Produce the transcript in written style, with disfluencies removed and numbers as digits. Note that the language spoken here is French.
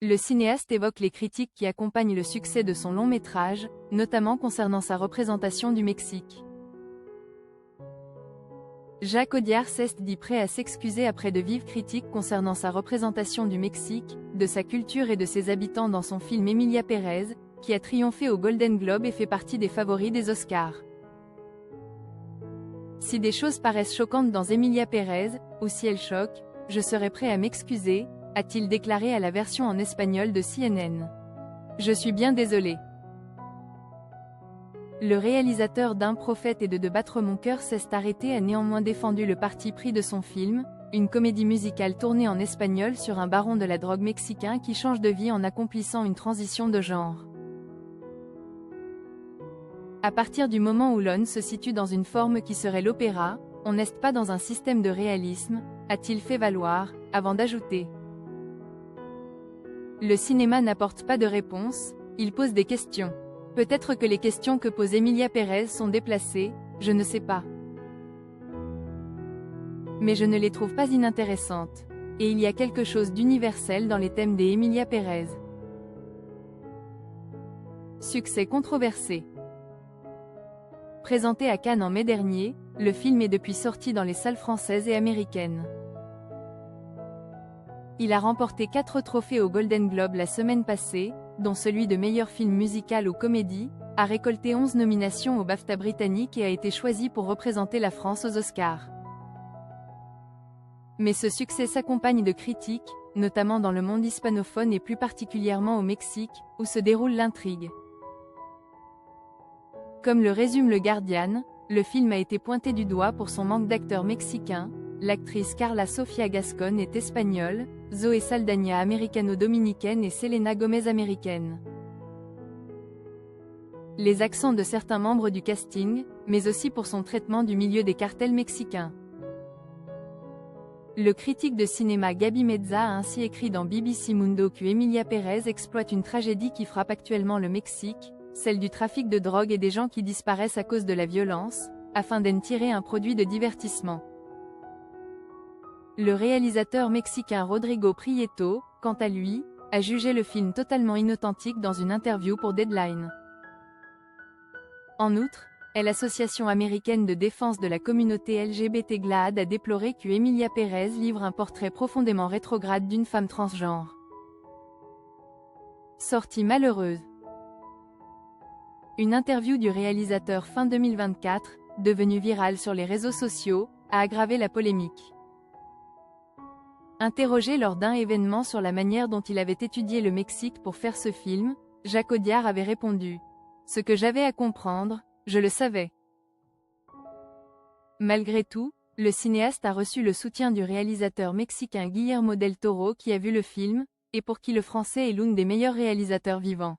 Le cinéaste évoque les critiques qui accompagnent le succès de son long métrage, notamment concernant sa représentation du Mexique. Jacques Audiard s'est dit prêt à s'excuser après de vives critiques concernant sa représentation du Mexique, de sa culture et de ses habitants dans son film Emilia Pérez, qui a triomphé au Golden Globe et fait partie des favoris des Oscars. Si des choses paraissent choquantes dans Emilia Pérez, ou si elles choquent, je serai prêt à m'excuser, a-t-il déclaré à la version en espagnol de CNN. Je suis bien désolé. Le réalisateur d'Un prophète et de battre mon cœur s'est arrêté a néanmoins défendu le parti pris de son film, une comédie musicale tournée en espagnol sur un baron de la drogue mexicain qui change de vie en accomplissant une transition de genre. À partir du moment où l'on se situe dans une forme qui serait l'opéra, on n'est pas dans un système de réalisme, a-t-il fait valoir, avant d'ajouter. Le cinéma n'apporte pas de réponse, il pose des questions. Peut-être que les questions que pose Emilia Pérez sont déplacées, je ne sais pas. Mais je ne les trouve pas inintéressantes. Et il y a quelque chose d'universel dans les thèmes des Emilia Pérez. Succès controversé. Présenté à Cannes en mai dernier, le film est depuis sorti dans les salles françaises et américaines. Il a remporté 4 trophées au Golden Globe la semaine passée, dont celui de meilleur film musical ou comédie, a récolté 11 nominations au BAFTA britannique et a été choisi pour représenter la France aux Oscars. Mais ce succès s'accompagne de critiques, notamment dans le monde hispanophone et plus particulièrement au Mexique, où se déroule l'intrigue. Comme le résume le Guardian, le film a été pointé du doigt pour son manque d'acteurs mexicains. L'actrice Carla Sofia Gascon est espagnole, Zoé Saldana américano-dominicaine et Selena Gomez américaine. Les accents de certains membres du casting, mais aussi pour son traitement du milieu des cartels mexicains. Le critique de cinéma Gaby Meza a ainsi écrit dans BBC Mundo que Emilia Pérez exploite une tragédie qui frappe actuellement le Mexique, celle du trafic de drogue et des gens qui disparaissent à cause de la violence, afin d'en tirer un produit de divertissement. Le réalisateur mexicain Rodrigo Prieto, quant à lui, a jugé le film totalement inauthentique dans une interview pour Deadline. En outre, l'association américaine de défense de la communauté LGBT GLAAD a déploré que Emilia Pérez livre un portrait profondément rétrograde d'une femme transgenre. Sortie malheureuse. Une interview du réalisateur fin 2024, devenue virale sur les réseaux sociaux, a aggravé la polémique. Interrogé lors d'un événement sur la manière dont il avait étudié le Mexique pour faire ce film, Jacques Audiard avait répondu « Ce que j'avais à comprendre, je le savais ». Malgré tout, le cinéaste a reçu le soutien du réalisateur mexicain Guillermo del Toro qui a vu le film, et pour qui le français est l'un des meilleurs réalisateurs vivants.